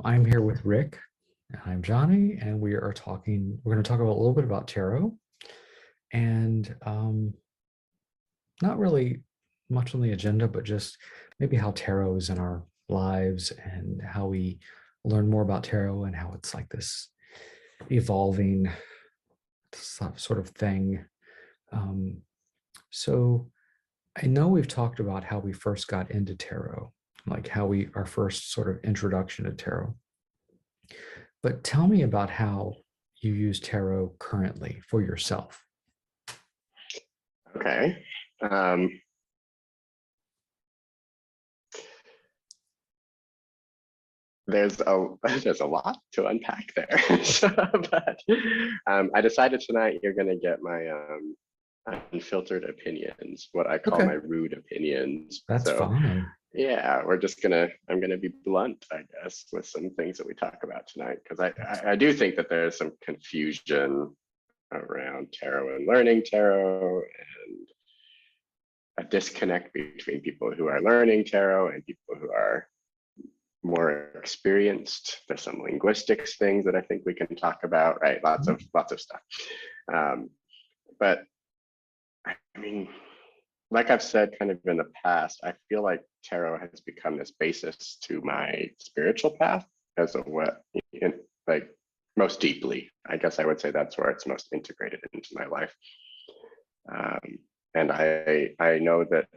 I'm here with Rick. I'm Johnny, and we're going to talk about a little bit about tarot and not really much on the agenda, but just maybe how tarot is in our lives and how we learn more about tarot and how it's like this evolving sort of thing. Um, so I know we've talked about how we first got into tarot, like our first sort of introduction to tarot. But tell me about how you use tarot currently for yourself. Okay. There's a lot to unpack there. But I decided tonight you're going to get my unfiltered opinions, what I call Okay, my rude opinions. that's So fine. yeah, I'm gonna be blunt, I guess, with some things that we talk about tonight, because I do think that there's some confusion around tarot and learning tarot, and a disconnect between people who are learning tarot and people who are more experienced. There's some linguistics things that I think we can talk about, right? Lots of stuff. But I mean, like I've said kind of in the past, I feel like tarot has become this basis to my spiritual path as of what, like most deeply. I guess I would say that's where it's most integrated into my life. And I know that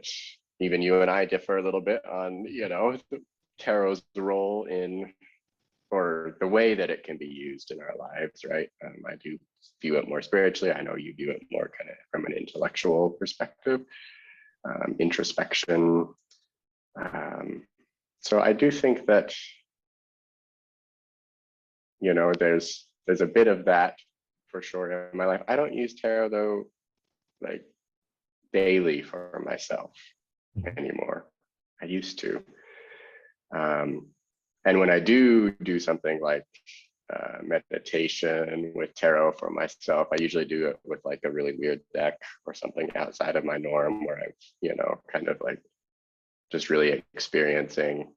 even you and I differ a little bit on, tarot's role in, or the way that it can be used in our lives, right? I do view it more spiritually. I know you view it more kind of from an intellectual perspective. Introspection. So I do think that, there's a bit of that for sure in my life. I don't use tarot though, like daily for myself anymore. I used to. And when I do something like meditation with tarot for myself, I usually do it with like a really weird deck or something outside of my norm, where I've, kind of like just really experiencing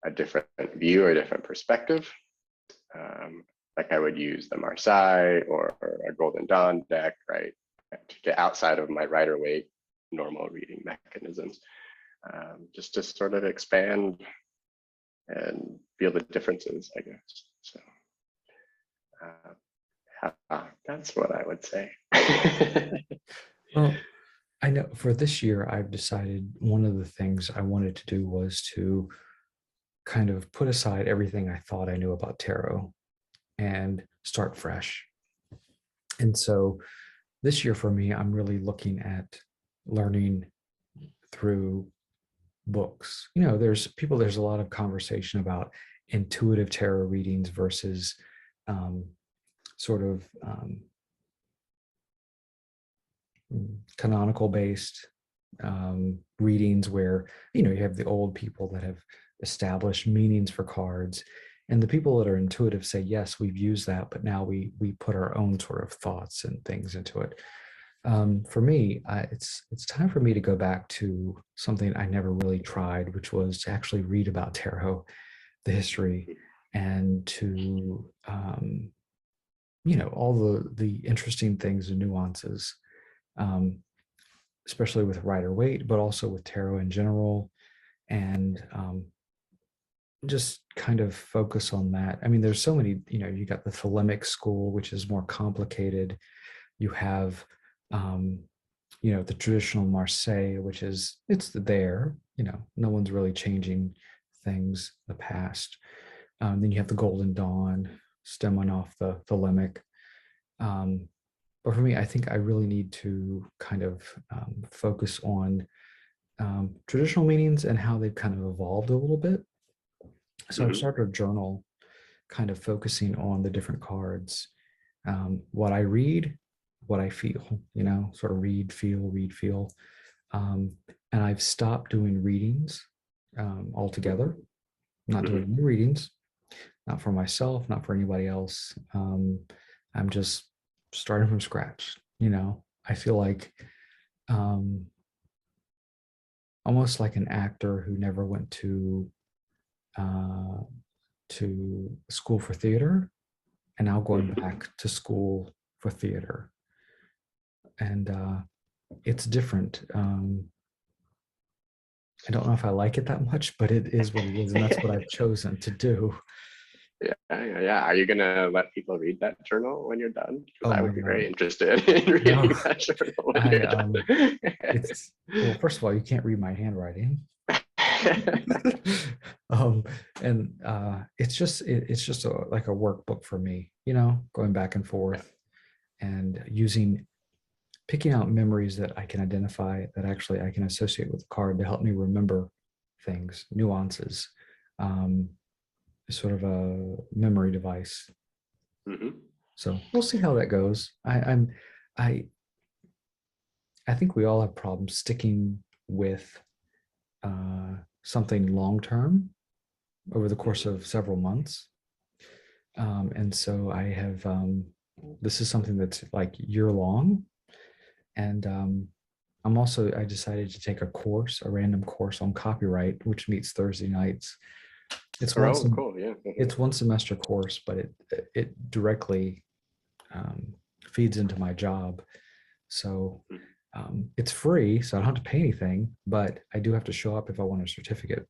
a different view or a different perspective. Like I would use the Marseille or a Golden Dawn deck, right? To get outside of my Rider-Waite normal reading mechanisms, just to sort of expand and feel the differences, I guess. So that's what I would say. Well, I know for this year, I've decided one of the things I wanted to do was to kind of put aside everything I thought I knew about tarot and start fresh. And so this year for me, I'm really looking at learning through books. There's a lot of conversation about intuitive tarot readings versus sort of canonical based readings where you have the old people that have established meanings for cards, and the people that are intuitive say, yes, we've used that, but now we put our own sort of thoughts and things into it. For me, it's time for me to go back to something I never really tried, which was to actually read about tarot, the history, and to all the interesting things and nuances, especially with Rider-Waite, but also with tarot in general, and just kind of focus on that. I mean, there's so many. You got the Thelemic school, which is more complicated. You have the traditional Marseille, which is it's there. No one's really changing things in the past. Then you have the Golden Dawn stemming off the Thelemic. But for me, I think I really need to kind of focus on traditional meanings and how they've kind of evolved a little bit. So I've started a journal kind of focusing on the different cards, what I read, what I feel, sort of read, feel. And I've stopped doing readings altogether. I'm not doing new readings, not for myself, not for anybody else. I'm just starting from scratch. I feel like almost like an actor who never went to to school for theater and now going Mhm. back to school for theater. And it's different. I don't know if I like it that much, but it is what it is. And that's what I've chosen to do. Yeah, yeah, yeah. Are you gonna let people read that journal when you're done? Because Oh I my would be very God. interested in No, reading that journal when I, you're done. it's, well, first of all, you can't read my handwriting. um, and it's just like a workbook for me, going back and Yeah. forth and picking out memories that I can identify that actually I can associate with the card to help me remember things, nuances, um, sort of a memory device. Mhm. So we'll see how that goes. I I think we all have problems sticking with something long term over the course Mhm. of several months. And so this is something that's like year long. And I decided to take a random course on copyright, which meets Thursday nights. It's one, Oh, sem- cool. Yeah. Mhm. it's one semester course, but it directly um, feeds into my job. So it's free, so I don't have to pay anything, but I do have to show up if I want a certificate.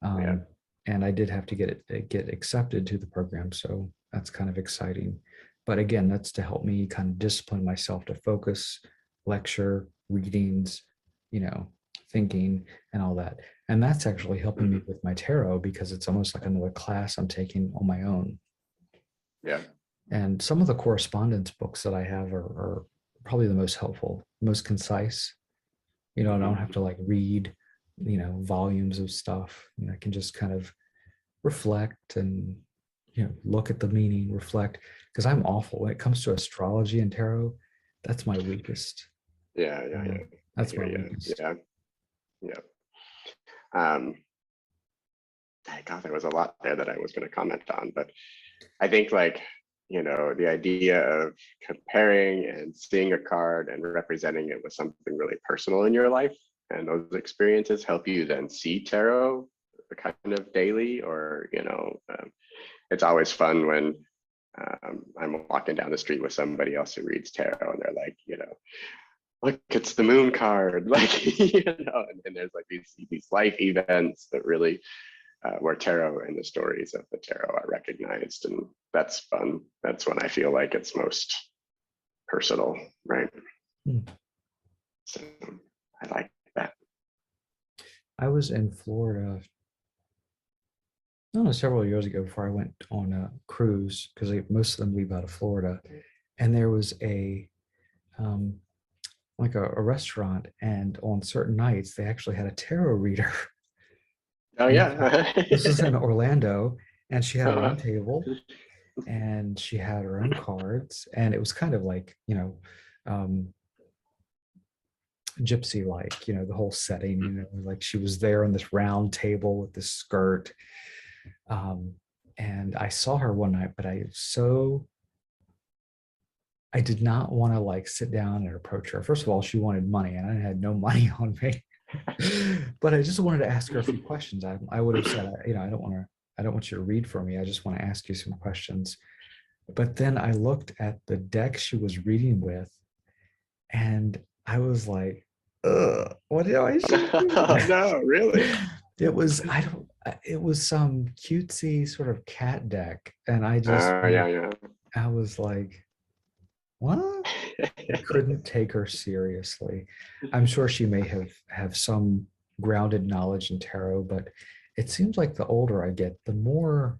Yeah. Um, and I did have to get accepted to the program, so that's kind of exciting. But again, that's to help me kind of discipline myself to focus, lecture, readings, you know, thinking, and all that. And that's actually helping me Mhm. with my tarot because it's almost like another class I'm taking on my own. Yeah. And some of the correspondence books that I have are probably the most helpful, most concise. I don't have Mhm. to like read, volumes of stuff. I can just kind of reflect and look at the meaning, reflect. Because I'm awful when it comes to astrology and tarot. That's my weakest. Yeah. Yeah. Yeah. I That's hear my you. weakest. Yeah. Yeah. Um, God, there was a lot there that I was going to comment on, but I think like, the idea of comparing and seeing a card and representing it with something really personal in your life, and those experiences help you then see tarot kind of daily, or, it's always fun when I'm walking down the street with somebody else who reads tarot and they're like, look, it's the moon card, like, and there's like these life events that really where tarot and the stories of the tarot are recognized, and that's fun. That's when I feel like it's most personal, right? Hmm. So I like that. I was in Florida, I don't know, several years ago before I went on a cruise because most of them leave out of Florida, and there was um, a restaurant, and on certain nights they actually had a tarot reader. Oh And yeah. this was in Orlando, and she had her own Uh, table and she had her own cards, and it was kind of like um, gypsy like, the whole setting, like she was there on this round table with this skirt. Um, and I saw her one night, but I did not want to like sit down and approach her. First of all, she wanted money, and I had no money on me. But I just wanted to ask her a few questions. I would have said, I don't want you to read for me. I just want to ask you some questions. But then I looked at the deck she was reading with, and I was like, ugh, what do I should do? no, really. It was, I don't, it was some cutesy sort of cat deck. And Yeah, yeah. I was like, what? I couldn't take her seriously. I'm sure she may have some grounded knowledge in tarot, but it seems like the older I get, the more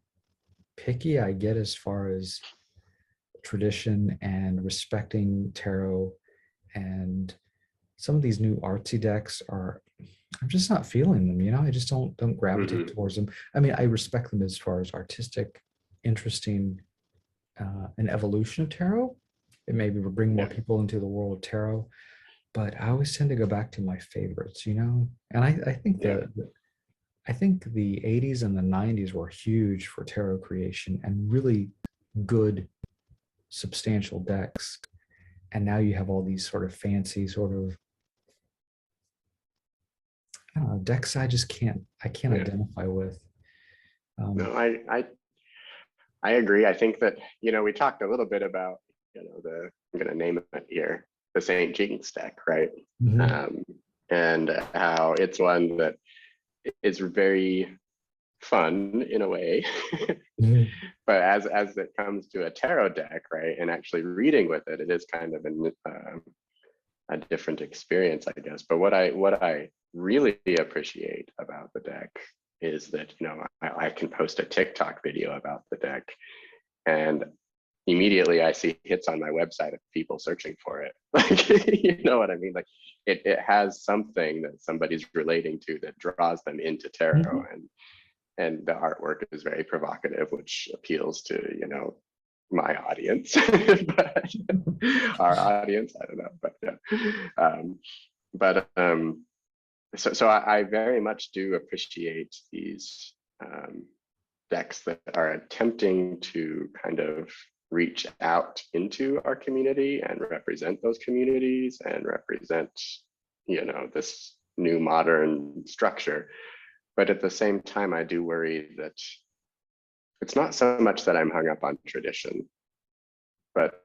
picky I get as far as tradition and respecting tarot. And some of these new artsy decks are, I'm just not feeling them. I just don't gravitate Mhm. towards them. I mean, I respect them as far as artistic, interesting, an evolution of tarot. It maybe will bring more Yeah, people into the world of tarot, but I always tend to go back to my favorites. And I think yeah, I think the 80s and the 90s were huge for tarot creation and really good, substantial decks. And now you have all these sort of fancy sort of, I don't know, decks I can't yeah. identify with. No, I agree. I think that, we talked a little bit about, I'm going to name it here, the St. Jean's deck, right? Mhm. Um, and how it's one that is very fun in a way. Mhm. But as it comes to a tarot deck, right, and actually reading with it, it is kind of a different experience, I guess. But what I really appreciate about the deck is that I can post a TikTok video about the deck, and immediately I see hits on my website of people searching for it. Like, you know what I mean? Like it has something that somebody's relating to that draws them into tarot, Mhm. and the artwork is very provocative, which appeals to my audience, but our audience, I don't know, but yeah. But so I very much do appreciate these decks that are attempting to kind of reach out into our community and represent those communities and represent this new modern structure. But at the same time, I do worry that it's not so much that I'm hung up on tradition, but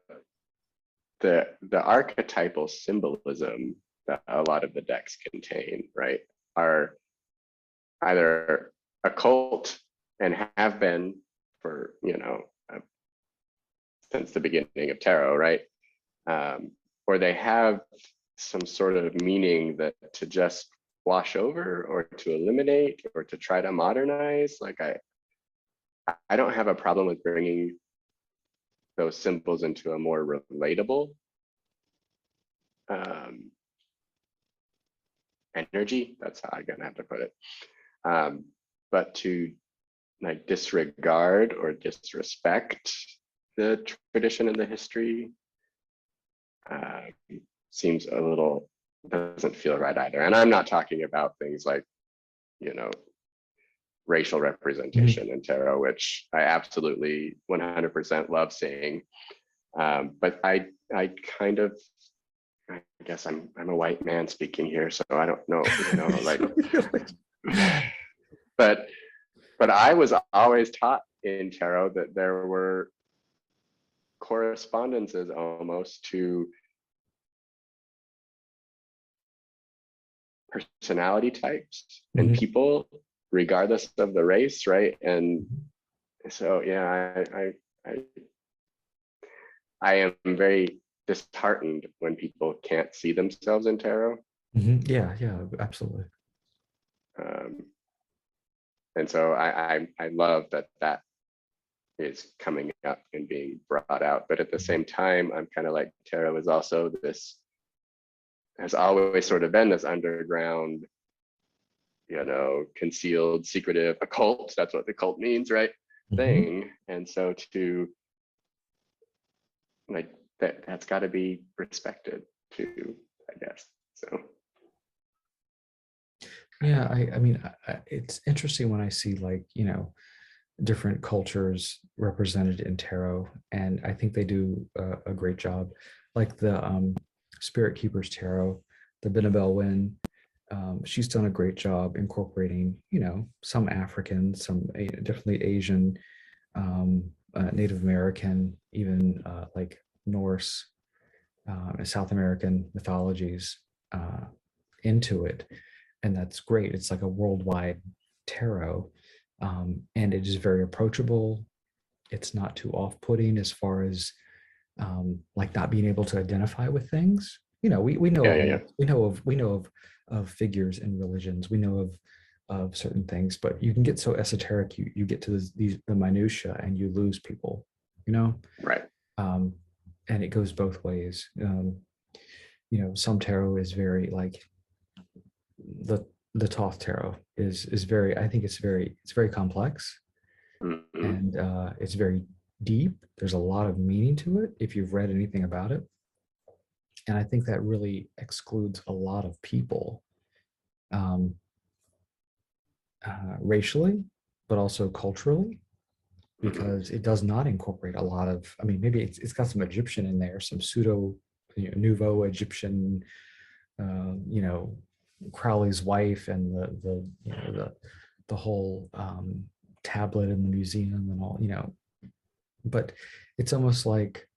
the archetypal symbolism that a lot of the decks contain, right, are either occult and have been for since the beginning of tarot, right? Or they have some sort of meaning that to just wash over or to eliminate or to try to modernize. Like I don't have a problem with bringing those symbols into a more relatable um, energy. That's how I'm gonna have to put it. But to like disregard or disrespect the tradition and the history uh, seems a little, doesn't feel right either. And I'm not talking about things like you know racial Mhm. representation in tarot, which I absolutely 100% love seeing. But I kind of, I guess I'm a white man speaking here, so I don't know, like, but I was always taught in tarot that there were correspondences almost to personality types and Mhm. people, regardless of the race, right? And so yeah, I am very disheartened when people can't see themselves in tarot. Mhm. Yeah, yeah, absolutely. Um, and so I love that is coming up and being brought out. But at the same time, I'm kind of like tarot is also this, has always sort of been this underground, concealed, secretive, occult. That's what the cult means, right? Mhm. Thing. And so to like that's got to be respected too, I guess. So Yeah, I mean, it's interesting when I see like, different cultures represented in tarot, and I think they do a great job. Like the Spirit Keepers Tarot, the Benabel Wynn, she's done a great job incorporating, some African, some definitely Asian, Native American, even like Norse, South American mythologies uh, into it, and that's great. It's like a worldwide tarot, and it is very approachable. It's not too off-putting as far as like not being able to identify with things. We know yeah, of yeah, yeah. we know of figures and religions. We know of certain things, but you can get so esoteric. You get to the minutia and you lose people. You know, Right. um, and it goes both ways. Some tarot is very like the the Thoth tarot is very. I think it's very complex, Mm-hmm. and it's very deep. There's a lot of meaning to it if you've read anything about it, and I think that really excludes a lot of people, um, racially, but also culturally, Mm-hmm. because it does not incorporate a lot of. I mean, maybe it's got some Egyptian in there, some pseudo, nouveau Egyptian, uh, you know, Crowley's wife, and the whole tablet in the museum and all, but it's almost like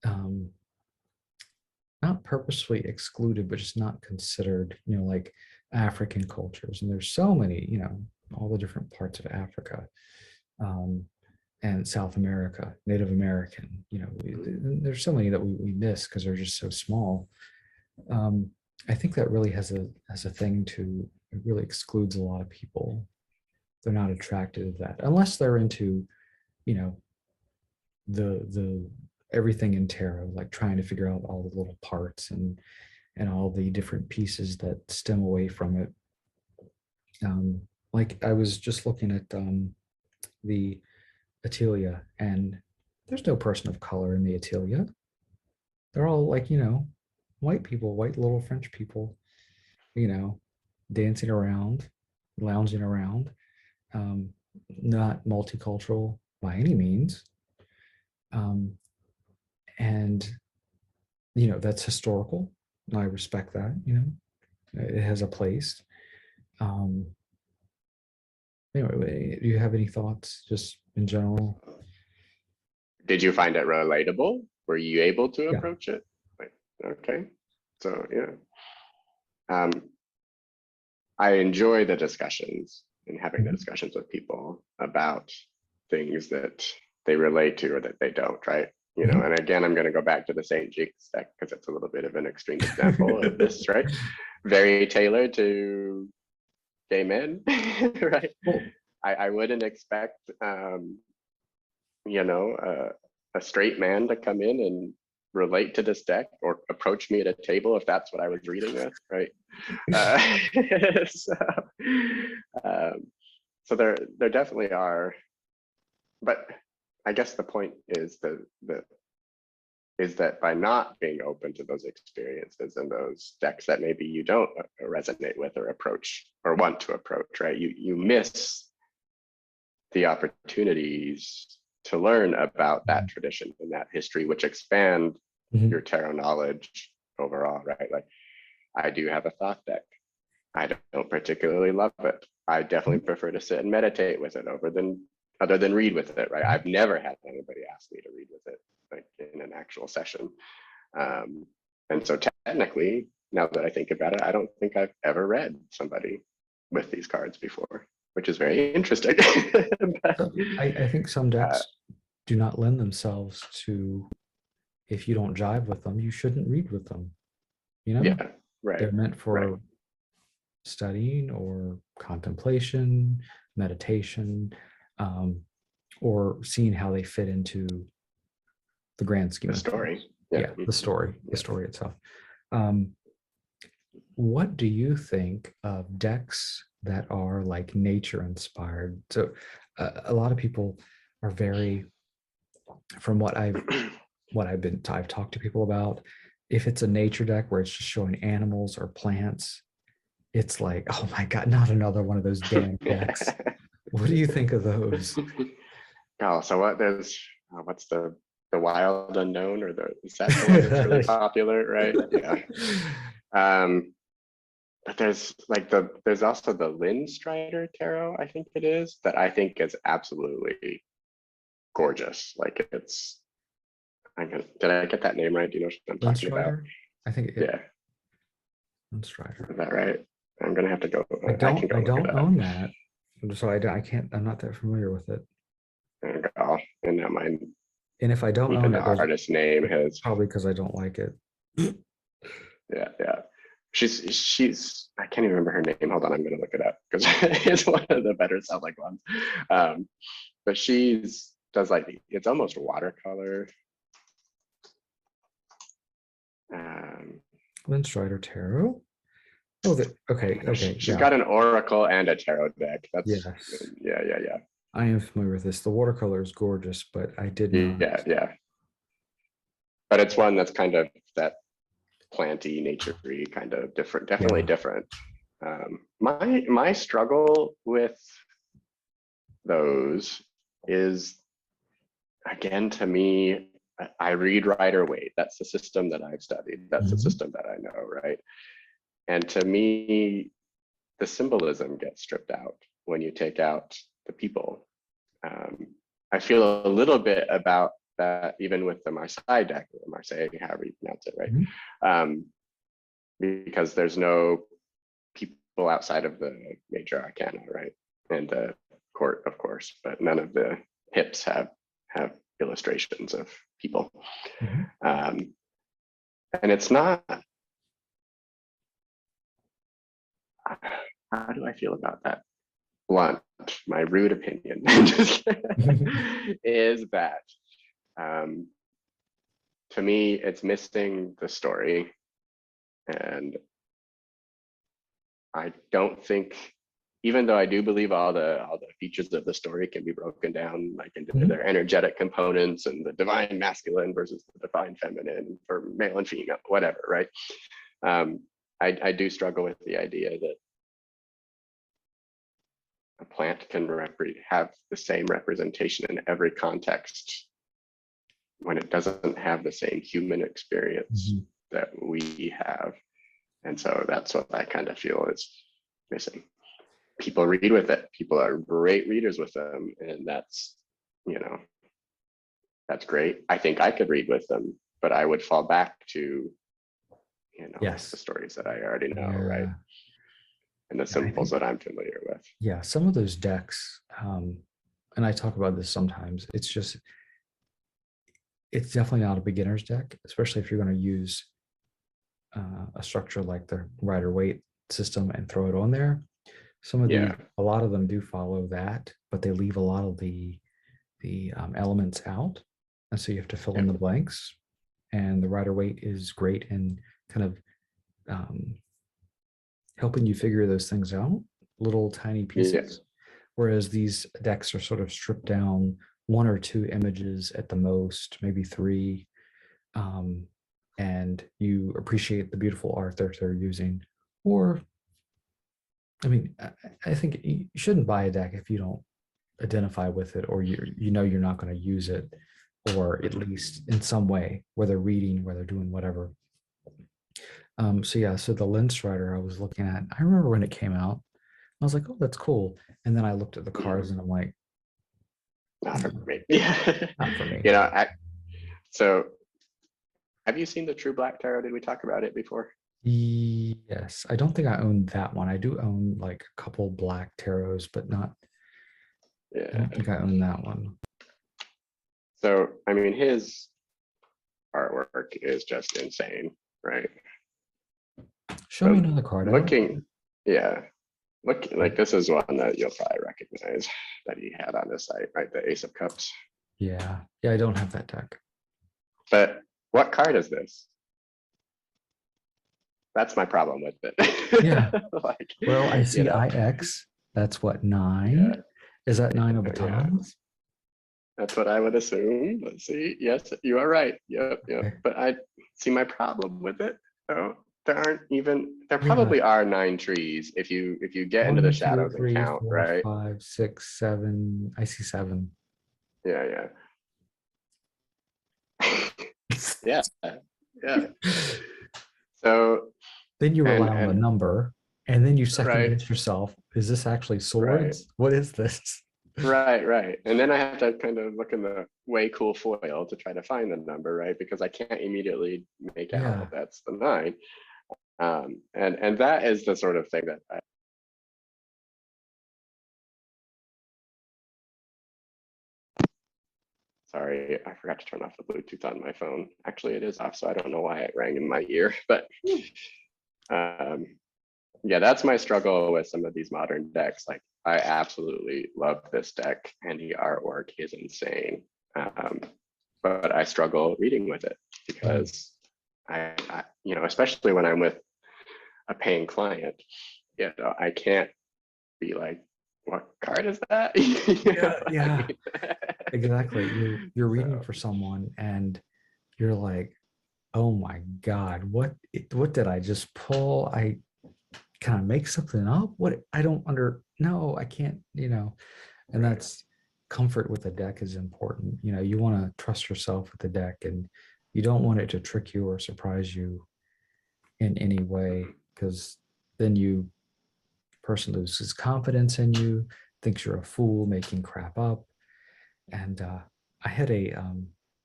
um, not purposefully excluded, but just not considered, like African cultures. And there's so many, all the different parts of Africa, and South America, Native American, there's so many that we miss because they're just so small. I think that really has a thing to, it really excludes a lot of people. They're not attracted to that unless they're into, you know, the everything in tarot, like trying to figure out all the little parts and all the different pieces that stem away from it. Like I was just looking at the Atelia, and there's no person of color in the Atelia. They're all like, white people, white little French people, dancing around, lounging around, not multicultural by any means. And, that's historical. I respect that, it has a place. Anyway, do you have any thoughts just in general? Did you find it relatable? Were you able to Yeah. approach it? Okay, so yeah. I enjoy the discussions and having the discussions with people about things that they relate to or that they don't, right? And again, I'm going to go back to the St. Jake's deck because it's a little bit of an extreme example of this, right? Very tailored to gay men, right? I wouldn't expect, a straight man to come in and relate to this deck or approach me at a table if that's what I was reading with, right? So there definitely are, but I guess the point is that by not being open to those experiences and those decks that maybe you don't resonate with or approach or want to approach, right? You miss the opportunities to learn about that tradition and that history, which expand your tarot knowledge overall, right? Like I do have a Thoth deck. I don't particularly love it. I definitely prefer to sit and meditate with it other than read with it, right? I've never had anybody ask me to read with it, like in an actual session. And so technically, now that I think about it, I don't think I've ever read somebody with these cards before, which is very interesting. I think some decks do not lend themselves to, if you don't jive with them, you shouldn't read with them. Yeah, right. They're meant for studying or contemplation, meditation, or seeing how they fit into the grand scheme of story. The story itself. What do you think of decks that are like nature inspired? So a lot of people are very, from what I've talked to people about, if it's a nature deck where it's just showing animals or plants, it's like, oh my God, not another one of those damn decks. What do you think of those? Oh, so what's the wild unknown, or is that the one that's really popular, right? Yeah. But there's also the Lynn Strider tarot, I think it is, that I think is absolutely gorgeous. Like did I get that name right? Do you know what I'm Lynn talking about? I think yeah. Lynn Strider. Is that right? I'm gonna have to go. I don't own that, so I can't. I'm not that familiar with it. Oh, and now mine. And if I don't even own the it, artist name has probably because I don't like it. Yeah. She's I can't even remember her name. Hold on, I'm gonna look it up because it's one of the better selling ones. But does like, it's almost watercolor. Lynn Strider tarot. Oh, okay. She's got an oracle and a tarot deck. That's yes. Yeah. I am familiar with this. The watercolor is gorgeous, but I did not. Yeah. But it's one that's kind of that planty, nature-y, kind of different, definitely different. My struggle with those is, again, to me, I read Rider-Waite. That's the system that I've studied. That's the system that I know, right? And to me, the symbolism gets stripped out when you take out the people. I feel a little bit about that even with the Marseille deck, or Marseille, however you pronounce it, right? Because there's no people outside of the major arcana, right? And the court, of course, but none of the hips have illustrations of people. And it's not, how do I feel about that? Blunt, my rude opinion is that to me, it's missing the story. And I don't think, even though I do believe all the features of the story can be broken down like into their energetic components and the divine masculine versus the divine feminine for male and female, whatever, right? I do struggle with the idea that a plant can have the same representation in every context when it doesn't have the same human experience that we have. And so that's what I kind of feel is missing. People read with it. People are great readers with them. And that's, you know, that's great. I think I could read with them, but I would fall back to, you know, the stories that I already know, right? And the symbols that I'm familiar with. Yeah, some of those decks, and I talk about this sometimes, it's definitely not a beginner's deck, especially if you're going to use a structure like the Rider-Waite system and throw it on there. Some of a lot of them do follow that, but they leave a lot of the elements out, and so you have to fill in the blanks. And the Rider-Waite is great in kind of helping you figure those things out, little tiny pieces. Whereas these decks are sort of stripped down, 1 or 2 images at the most, maybe 3. And you appreciate the beautiful art that they're using. Or, I mean, I think you shouldn't buy a deck if you don't identify with it, or you know you're not going to use it, or at least in some way, whether reading, whether doing whatever. So the Lynn Strider I was looking at, I remember when it came out, I was like, oh, that's cool. And then I looked at the cards and I'm like, not for me. Not for me. You know, so have you seen the True Black Tarot? Did we talk about it before? Yes. I don't think I own that one. I do own like a couple black tarots, but not, I don't think I own that one. So, I mean, his artwork is just insane, right? Show me another card. Looking, like this is one that you'll probably recognize that he had on his site, right? The Ace of Cups. Yeah, I don't have that deck. But what card is this? That's my problem with it. Yeah. Well, I see IX. That's what, 9? Yeah. Is that 9 of batons? That's what I would assume. Let's see. Yes, you are right. Yep. Okay. But I see my problem with it. So there probably are 9 trees if you get 1, into the shadows 2, 3, and count, 4, right? 5, 6, 7. I see 7. Yeah. So then you rely on the number, and then you second guess yourself. Is this actually swords? What is this? Right. And then I have to kind of look in the way cool foil to try to find the number, right? Because I can't immediately make out that that's the 9. And that is the sort of thing that sorry, I forgot to turn off the Bluetooth on my phone. Actually, it is off, so I don't know why it rang in my ear. But that's my struggle with some of these modern decks. Like, I absolutely love this deck, and the artwork is insane. But I struggle reading with it because I especially when I'm with a paying client, I can't be like, what card is that? Yeah. Exactly. You're reading for someone and you're like, oh my God, what did I just pull? I kind of make something up. What I don't no, I can't, and that's comfort with the deck is important. You want to trust yourself with the deck, and you don't want it to trick you or surprise you in any way, because then person loses confidence in you. thinks you're a fool making crap up. And I had a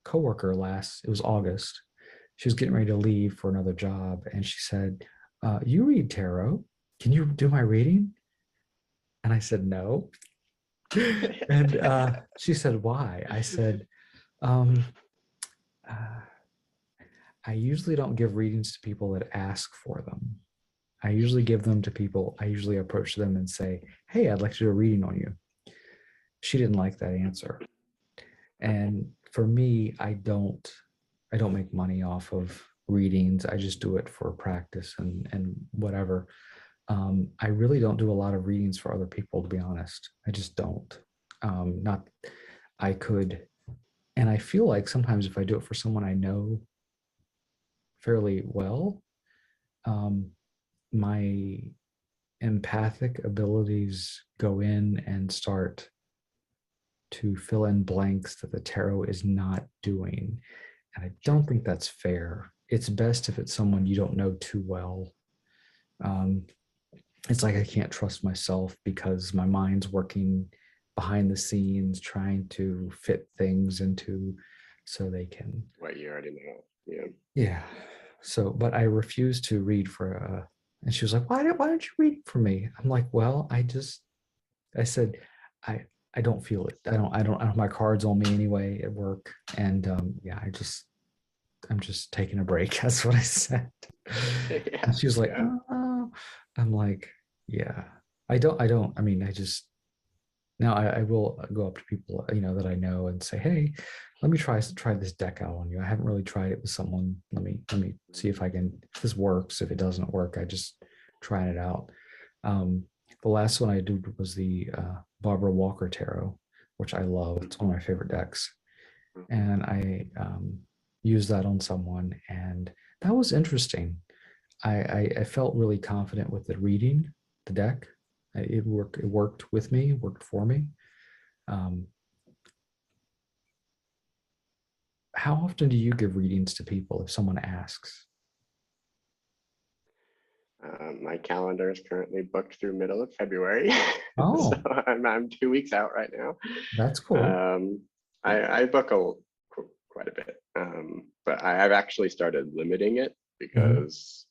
coworker it was August. She was getting ready to leave for another job. And she said, you read tarot. Can you do my reading? And I said, no. And she said, why? I said, um, uh, I usually don't give readings to people that ask for them. I usually give them to people, I usually approach them and say, hey, I'd like to do a reading on you. She didn't like that answer. And for me, I don't make money off of readings. I just do it for practice and whatever. I really don't do a lot of readings for other people, to be honest. I just don't. Not I could, and I feel like sometimes if I do it for someone I know fairly well, um, my empathic abilities go in and start to fill in blanks that the tarot is not doing. And I don't think that's fair. It's best if it's someone you don't know too well. Um, it's like I can't trust myself because my mind's working behind the scenes trying to fit things into so they can. What you already know. Yeah. Yeah. So, but I refused to read for and she was like, why don't you read for me? I'm like, well, I said, I I don't feel it. I don't have my cards on me anyway at work. And yeah, I'm just taking a break. That's what I said. Yeah. And she was like, Yeah. oh. I'm like, yeah. I mean, I just now I will go up to people, that I know and say, hey, let me try this deck out on you. I haven't really tried it with someone. Let me see if this works. If it doesn't work, I just trying it out. Um, the last one I did was the Barbara Walker Tarot, which I love. It's one of my favorite decks. Mhm. And I used that on someone, and that was interesting. I felt really confident with the reading, the deck. It worked. It worked with me. Worked for me. Um, how often do you give readings to people if someone asks? My calendar is currently booked through middle of February, so Oh, I'm 2 weeks out right now. that's cool. Um, I book quite a bit, but I've actually started limiting it Mhm. because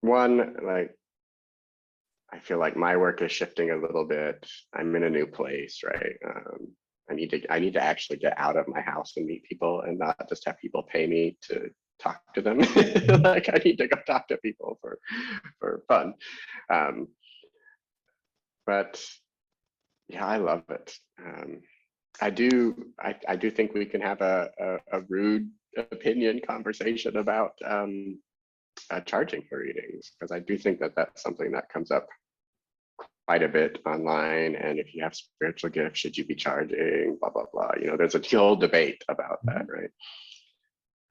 one, like I feel like my work is shifting a little bit. I'm in a new place, right? I need to actually get out of my house and meet people and not just have people pay me to talk to them. Mhm. Like I need to go talk to people for fun. Um, but yeah, I love it. I do think we can have a rude opinion conversation about charging for readings, because I do think that that's something that comes up quite a bit online. And if you have spiritual gifts, should you be charging? Blah blah blah. There's a whole debate about that, right?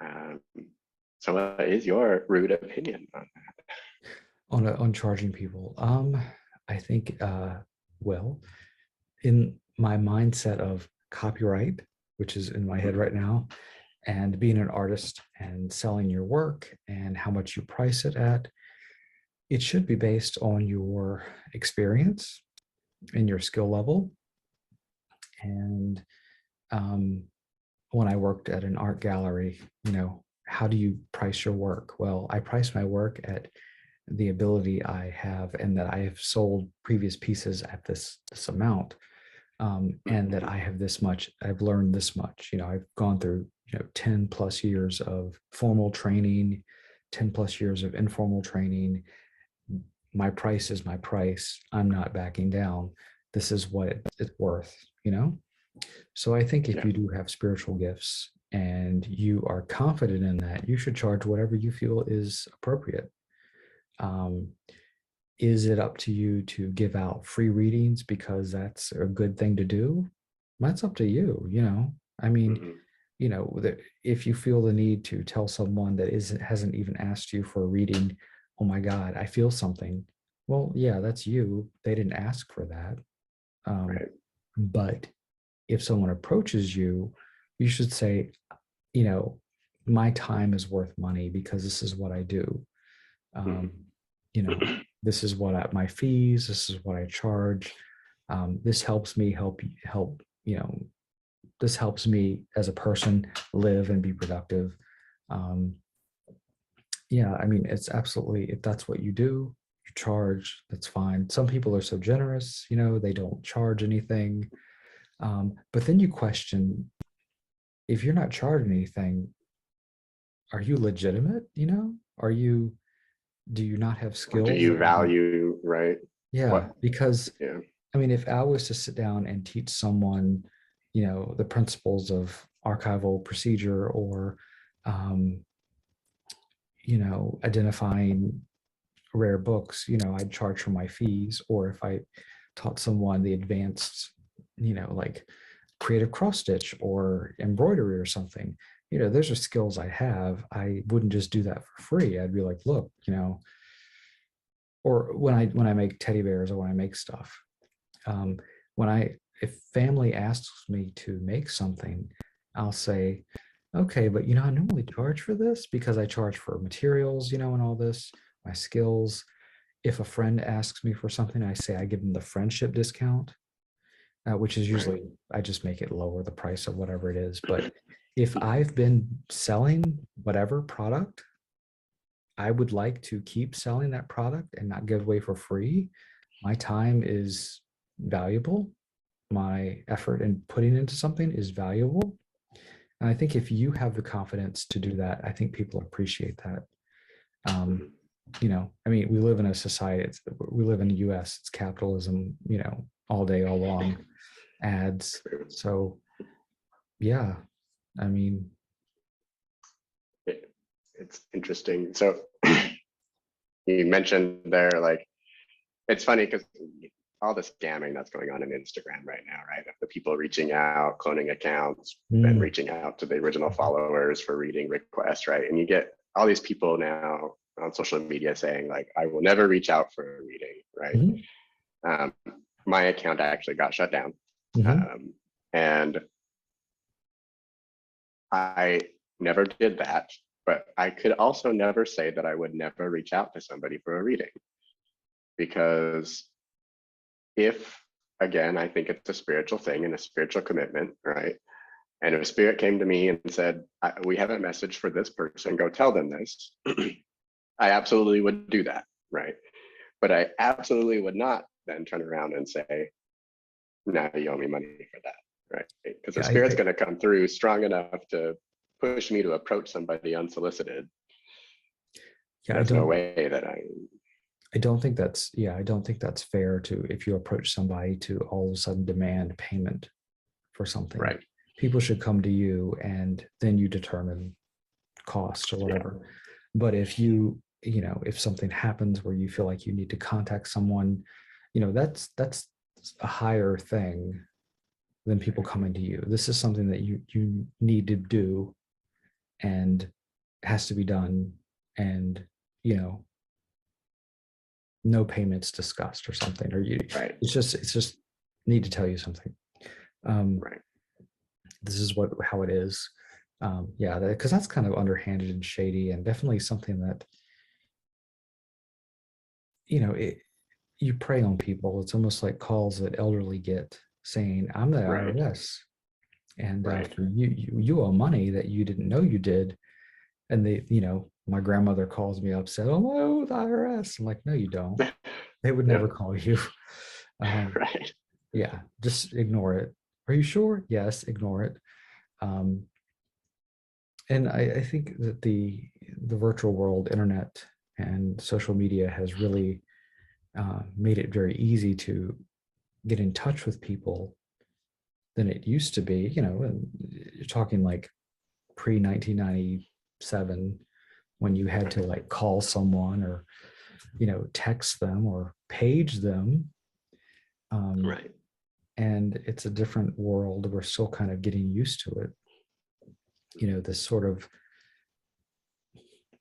Um, so, what is your rude opinion on that? On charging people, I think well, in my mindset of copyright, which is in my head right now, and being an artist and selling your work and how much you price it at, it should be based on your experience and your skill level. And um, when I worked at an art gallery, how do you price your work? Well, I price my work at the ability I have and that I have sold previous pieces at this amount. And that I have this much, I've learned this much. I've gone through 10 plus years of formal training, 10 plus years of informal training. My price is my price. I'm not backing down. This is what it's worth. So I think if Yeah. you do have spiritual gifts and you are confident in that, you should charge whatever you feel is appropriate. Um, is it up to you to give out free readings because that's a good thing to do? That's up to you. I mean, Hmm. if you feel the need to tell someone that hasn't even asked you for a reading, oh my God, I feel something. Well, yeah, that's you. They didn't ask for that. Um, Right. but if someone approaches you, you should say, you know, my time is worth money because this is what I do. Um, Hmm. you know, this is my fees, this is what I charge. This helps me help, this helps me as a person live and be productive. Um, yeah, I mean, it's absolutely, if that's what you do, you charge, that's fine. Some people are so generous, they don't charge anything. But then you question, if you're not charging anything, are you legitimate? Do you not have Or do skills you that value, right? yeah, What, because yeah, I mean, if I was to sit down and teach someone, the principles of archival procedure, or, um, identifying rare books, I'd charge for my fees. Or if I taught someone the advanced, like creative cross stitch or embroidery or something, those are skills I have. I wouldn't just do that for free. I'd be like, look, or when I make teddy bears, or when I make stuff, um, when I if family asks me to make something, I'll say, okay, but I normally charge for this because I charge for materials, and all this, my skills. If a friend asks me for something, I say I give them the friendship discount, which is right. usually I just make it lower the price of whatever it is. But if I've been selling whatever product, I would like to keep selling that product and not give away for free. My time is valuable. My effort in putting into something is valuable. And I think if you have the confidence to do that, I think people appreciate that. Um, Mhm. I mean, we live in a society, we live in the US, it's capitalism, all day, all long, ads. True. So, yeah, I mean, It's interesting. So you mentioned there, like, it's funny because all the scamming that's going on in Instagram right now, right? Of the people reaching out, cloning accounts, then mm, reaching out to the original followers for reading requests, right? And you get all these people now on social media saying, like, I will never reach out for a reading, right? mhm, Um, my account actually got shut down. mhm, Um, and I never did that, but I could also never say that I would never reach out to somebody for a reading, because if, again, I think it's a spiritual thing and a spiritual commitment, right? And if a spirit came to me and said, we have a message for this person, go tell them this, I absolutely would do that, right? But I absolutely would not then turn around and say, now you owe me money for that, right? Because the yeah, spirit's going to come through strong enough to push me to approach somebody unsolicited. yeah, There's no way that I don't think that's, yeah, I don't think that's fair to, if you approach somebody, to all of a sudden demand payment for something. right. People should come to you and then you determine costs or Yeah, whatever. But if something happens where you feel like you need to contact someone, that's a higher thing than people coming to you. This is something that you need to do, and has to be done. And, you know, no payments discussed or something, or right, it's just need to tell you something. Um, right. this is how it is. Yeah, because that's kind of underhanded and shady, and definitely something that, it, you prey on people. It's almost like calls that elderly get saying, "I'm the Right, IRS, and right. for you owe money that you didn't know you did." And my grandmother calls me up, said, "Oh, I owe the IRS." I'm like, "No, you don't. They would never Yeah, call you." Um, right. yeah, just ignore it. Are you sure? Yes, ignore it. Um, and I think that the virtual world, internet, and social media has really made it very easy to get in touch with people than it used to be. And you're talking like pre 1997, when you had to Right, like call someone, or text them or page them. Um, right. and it's a different world. We're still kind of getting used to it. This sort of,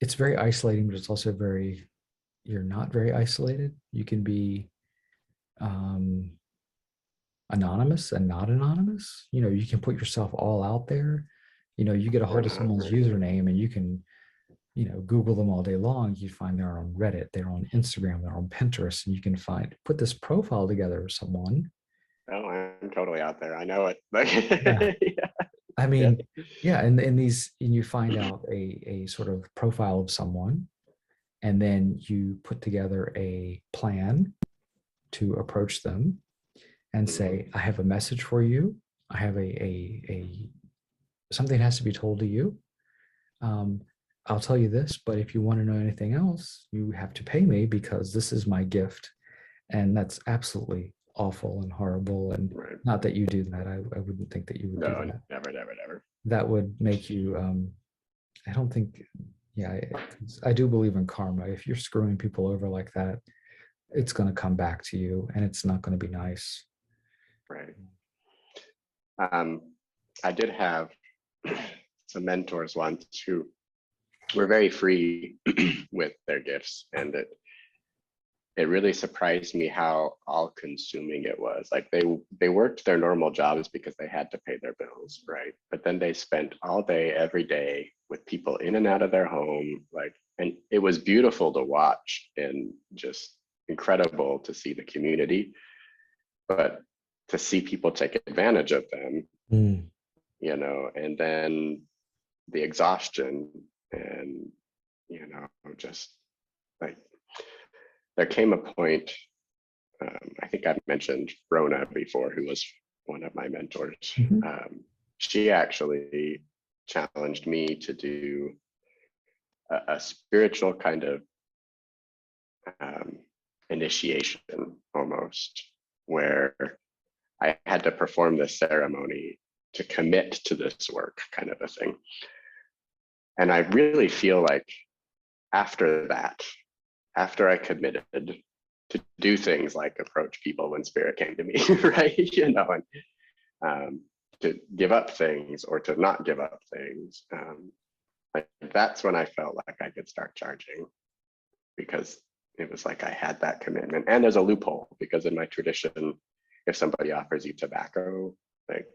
it's very isolating, but it's also you're not very isolated. You can be um, anonymous and not anonymous. You can put yourself all out there. You get a Or hold of not, someone's right. username, and you can Google them all day long, you find they're on Reddit, they're on Instagram, they're on Pinterest, and you can put this profile together of someone. Oh, I'm totally out there. I know it. Like, Yeah. yeah, I yeah. mean, yeah, and you find out a sort of profile of someone, and then you put together a plan to approach them and say, I have a message for you. I have a something has to be told to you. Um, I'll tell you this, but if you want to know anything else, you have to pay me because this is my gift. And that's absolutely awful and horrible. And Right. not that you do that. I wouldn't think that you would do No, that. never, never, never. That would make you, I don't think, yeah, I do believe in karma. If you're screwing people over like that, it's going to come back to you and it's not going to be nice. Right. I did have some mentors once who were very free with their gifts, and it really surprised me how all-consuming it was. Like they worked their normal jobs because they had to pay their bills, right? But then they spent all day, every day with people in and out of their home, like, and it was beautiful to watch and just incredible to see the community, but to see people take advantage of them, Mm. and then the exhaustion and, just like there came a point, I think I've mentioned Rona before, who was one of my mentors. Mhm. She actually challenged me to do a spiritual kind of initiation almost, where I had to perform this ceremony to commit to this work, kind of a thing. And I really feel like after that, after I committed to do things like approach people when spirit came to me, right? And to give up things or to not give up things. Like that's when I felt like I could start charging, because it was like I had that commitment. And there's a loophole, because in my tradition, if somebody offers you tobacco, like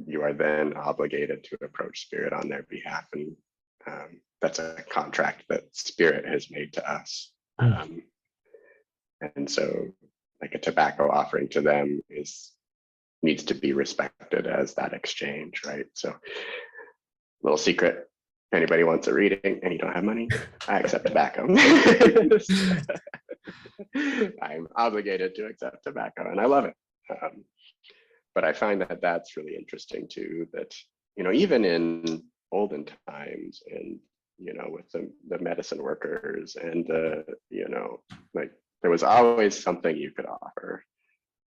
you are then obligated to approach spirit on their behalf. And that's a contract that spirit has made to us. Mm. And so like a tobacco offering to them needs to be respected as that exchange, right? So little secret, if anybody wants a reading and you don't have money, I accept tobacco. I'm obligated to accept tobacco and I love it. But I find that that's really interesting too, that, even in olden times and, with the medicine workers and like there was always something you could offer,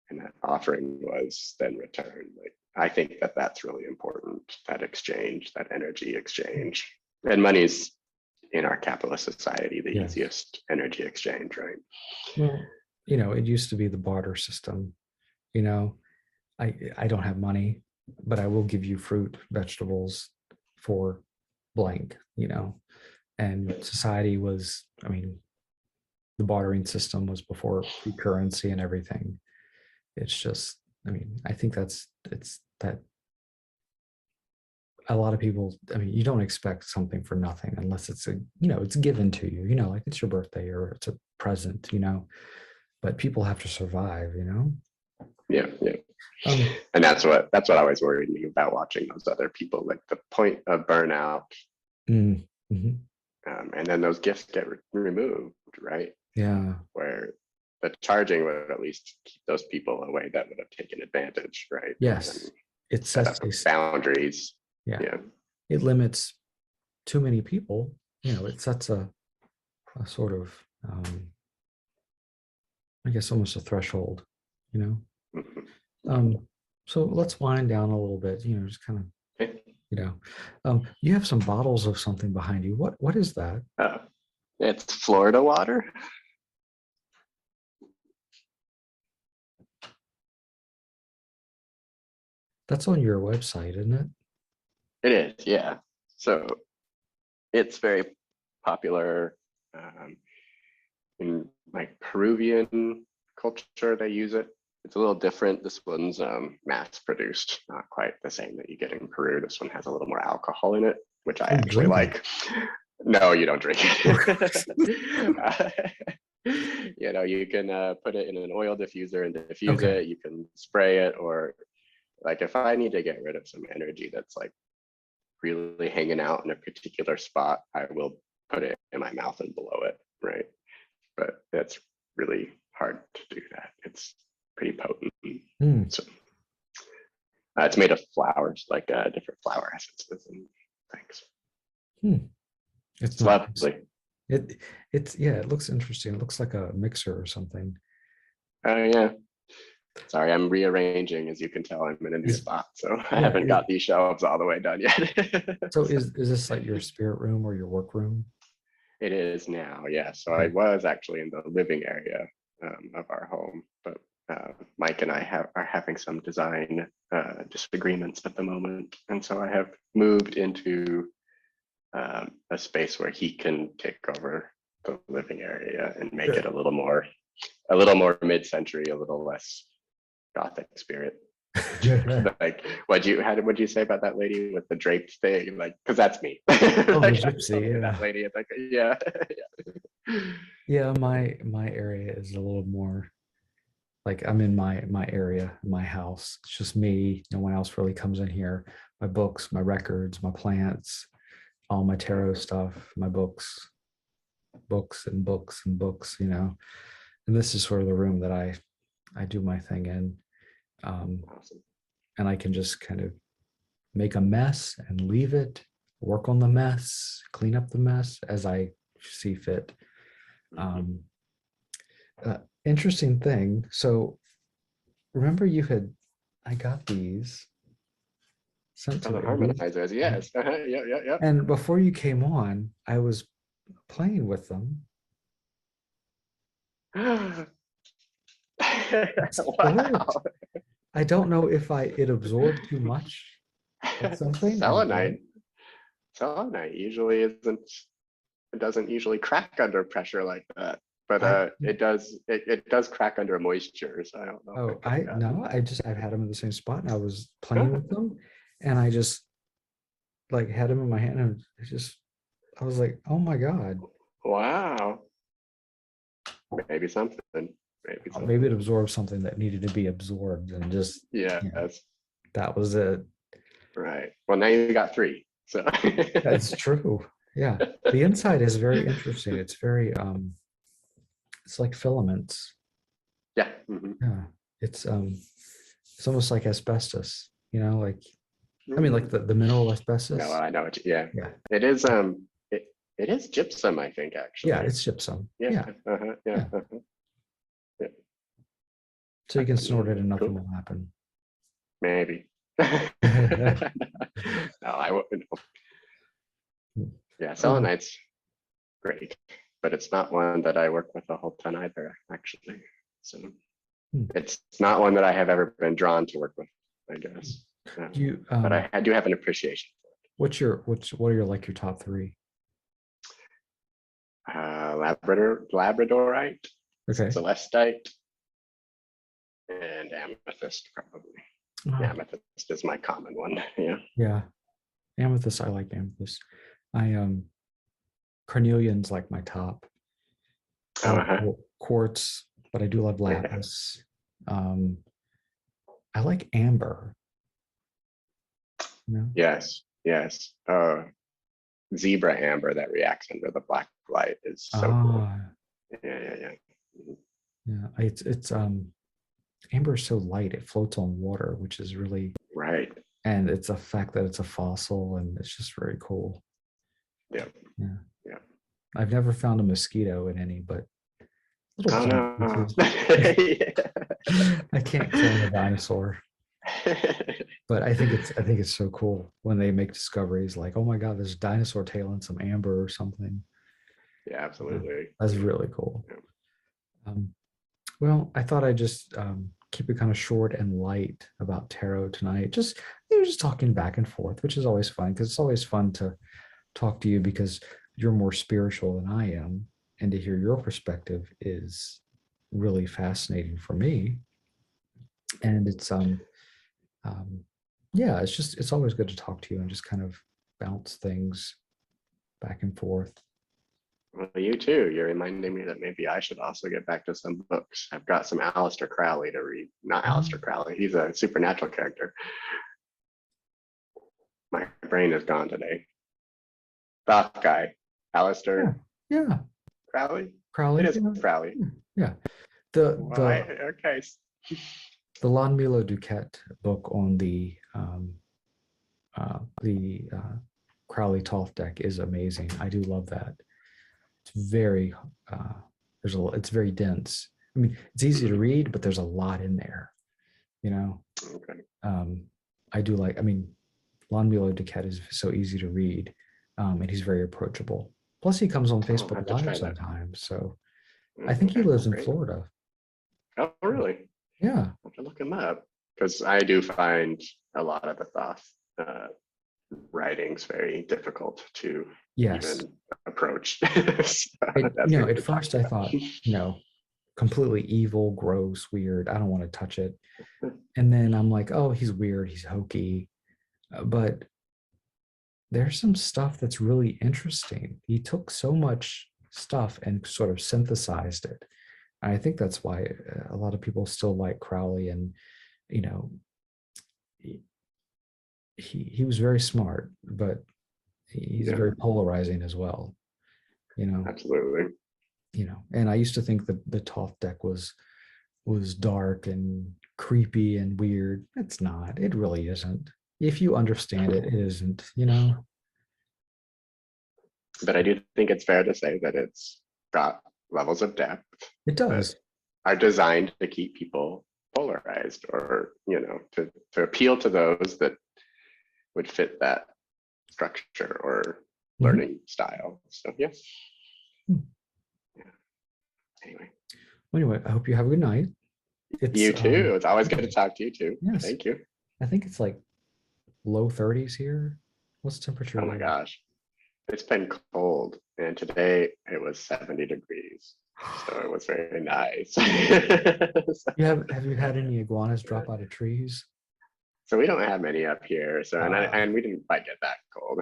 and that offering was then returned. Like I think that that's really important, that exchange, that energy exchange. And money's in our capitalist society the Yes. easiest energy exchange, right? Well, it used to be the barter system. I don't have money, but I will give you fruit, vegetables for blank, and society was, I mean, the bartering system was before currency and everything. It's just, I mean, I think it's that a lot of people, I mean, you don't expect something for nothing unless it's given to you, like it's your birthday or it's a present, but people have to survive. Yeah, yeah. Um, And that's what always worried me about watching those other people, like the point of burnout, mhm. and then those gifts get removed, right? Yeah. Where the charging would at least keep those people away that would have taken advantage, right? Yes. And It set up sets a, boundaries. yeah, Yeah, it limits too many people. It sets a sort of, I guess, almost a threshold. You know. mhm. So let's wind down a little bit. Just kind of, Okay. you have some bottles of something behind you. What is that? It's Florida water. That's on your website, isn't it? It is, yeah. So it's very popular in like Peruvian culture. They use it. It's a little different. This one's mass produced, not quite the same that you get in Peru. This one has a little more alcohol in it, which I Oh, actually drink it. like. No, you don't drink Okay. it. You can put it in an oil diffuser and diffuse Okay. it. You can spray it, or like if I need to get rid of some energy that's like really hanging out in a particular spot, I will put it in my mouth and blow it, right? But that's really hard to do that. It's pretty potent. Hmm. So it's made of flowers, like different flower essences and things. Hmm. It's It's not. lovely. It's yeah. It looks interesting. It looks like a mixer or something. Oh yeah. Sorry, I'm rearranging. As you can tell, I'm in a new Is spot, so I yeah. haven't got these shelves all the way done yet. So is this like your spirit room or your work room? It is now, yeah. So I Okay. was actually in the living area of our home, but Mike and I are having some design disagreements at the moment, and so I have moved into a space where he can take over the living area and make it Good. a little more mid-century, a little less gothic spirit. Like what'd you say about that lady with the draped thing? Like, because that's me. Oh, the Like I'm gypsy. totally that Yeah. lady. It's like, yeah. Yeah. My area is a little more like I'm in my area, my house. It's just me. No one else really comes in here. My books, my records, my plants, all my tarot stuff, my books, books and books and books. And this is sort of the room that I do my thing in. Awesome. And I can just kind of make a mess and leave it, work on the mess, clean up the mess as I see fit. Mhm. Um, Interesting thing. So remember I got these sent Oh, to the me. harmonizers, yes. Yeah, yeah, yeah. And before you came on, I was playing with them. It's worked. Wow. I don't know if it absorbed too much of something and Selenite. broke. Selenite usually isn't, it doesn't usually crack under pressure like that. But I it does crack under moisture, so I don't know if oh it could have I gotten. no, I've had them in the same spot and I was playing Oh, with them and I just like had them in my hand and I was like, oh my God. wow. Maybe something. Maybe Maybe it something. absorbed something that needed to be absorbed and just, you know, Yes. that was it. Right. Well, now you got three. So That's true. Yeah. The inside is very interesting. It's like filaments. yeah. Mhm. Yeah. It's almost like asbestos, like I mean like Mm. the mineral No, asbestos. I know what yeah. Yeah. It is it is gypsum, I think, Yeah, actually. it's gypsum. Yeah. Yeah. Yeah. Yeah. Yeah. So you can snort it Absolutely. and nothing Cool. will happen. Maybe. No, I wouldn't. Yeah, Um, selenite's great, but it's not one that I work with a whole ton either, actually. So hmm. it's not one that I have ever been drawn to work with, I guess. Do you But I do have an appreciation what are your like your top three? for it. Labradorite, Okay. celestite, and amethyst, probably. Oh, Amethyst is my common one. Yeah. yeah. Amethyst, I like amethyst. I Carnelian's like my top. I like Uh-huh. quartz, but I do love Yeah. lapis. Um, I like amber. You know? Yes. Yes. Zebra amber that reacts under the black light is so cool. Ah, Yeah. Yeah. Yeah. Mhm. yeah. It's amber is so light; it floats on water, which is really Right. and it's a fact that it's a fossil, and it's just very cool. Yeah. Yeah, Yeah. I've never found a mosquito in any, but little Oh puzzle no. pieces. I can't clone a dinosaur, but I think it's so cool when they make discoveries like, oh my God, there's a dinosaur tail in some amber or something. Yeah, absolutely. That's Yeah. really cool. Yeah. Um, well, I thought I'd just keep it kind of short and light about tarot tonight. Just talking back and forth, which is always fun because it's always fun to talk to you because you're more spiritual than I am, and to hear your perspective is really fascinating for me. And um, yeah, it's always good to talk to you and just kind of bounce things. back and forth. Well, you too. You're reminding me that maybe I should also get back to some books. I've got some Aleister Crowley to read. Not Aleister Crowley. He's a supernatural character. My brain is gone today. Goth guy. Yeah, Aleister yeah. Crowley? Crowley. It is Yeah, Crowley. yeah. The Why? Okay. the Lon Milo Duquette book on the Crowley Toth deck is amazing. I do love that. It's very it's very dense. I mean, it's easy to read, but there's a lot in there. You know, Okay. I do like. I mean, Lon Milo Duquette is so easy to read, and he's very approachable. Plus, he comes on I'll Facebook have to try Live that. sometimes. So I think he Okay, lives in great. Florida. Oh, really? Yeah. I'll have to look him up because I do find a lot of the Thoth writings very difficult to Yes. even approach. So At definitely talk first I about. thought, completely evil, gross, weird. I don't want to touch it. And then I'm like, oh, he's weird. He's hokey. But there's some stuff that's really interesting. He took so much stuff and sort of synthesized it. And I think that's why a lot of people still like Crowley. And, you know, he was very smart, but he's Yeah, very polarizing as well. absolutely. And I used to think that the Toth deck was dark and creepy and weird. It's not. It really isn't. If you understand it, it isn't. But I do think it's fair to say that it's got levels of depth It that does. are designed to keep people polarized or, to appeal to those that would fit that structure or Mhm. learning style. So, yes. Hmm. Yeah. Anyway, Well, anyway, I hope you have a good night. you too. It's always good to talk to you too. Yes. Thank you. I think it's like low 30s here. What's the temperature Oh my there? gosh. It's been cold and today it was 70 degrees. So it was very nice. Have you had any iguanas drop out of trees? So we don't have many up here. So Uh, and we didn't quite get that cold.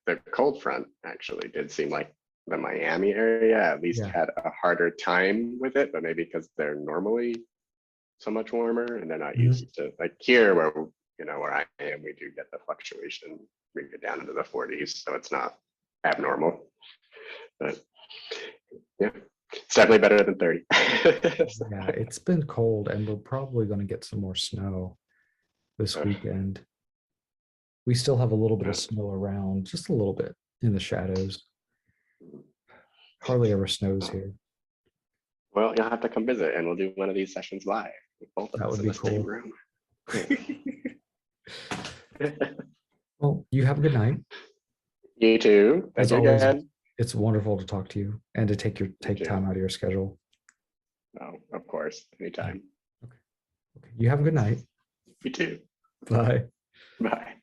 The cold front actually did seem like the Miami area at least yeah. had a harder time with it, but maybe because they're normally so much warmer and they're not Mhm. used to like here where I am, we do get the fluctuation. We get down into the 40s, so it's not abnormal. But yeah, it's definitely better than 30. Yeah, it's been cold and we're probably going to get some more snow this weekend. We still have a little bit of snow around, just a little bit in the shadows. Hardly ever snows here. Well, you'll have to come visit and we'll do one of these sessions live with both of That us would in be the same cool. room. Well, you have a good night. You too. As Thank you always, again. it's wonderful to talk to you and to You take time too. out of your schedule. Oh, of course, anytime. Okay. Okay. You have a good night. You too. Bye. Bye.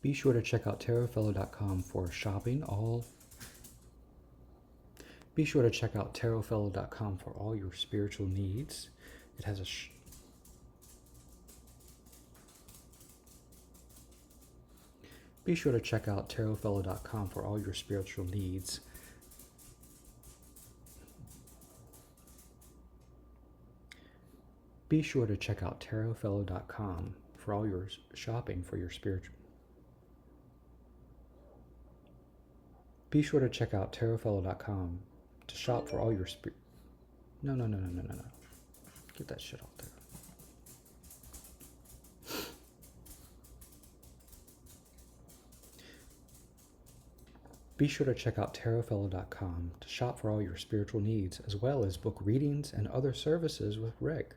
Be sure to check out tarotfellow.com for shopping all. Be sure to check out tarotfellow.com for all your spiritual needs. It has a Be sure to check out tarotfellow.com for all your spiritual needs. Be sure to check out tarotfellow.com for all your shopping for your spiritual. Be sure to check out tarotfellow.com to shop for all your No. Get that shit out there. Be sure to check out tarotfellow.com to shop for all your spiritual needs, as well as book readings and other services with Rick.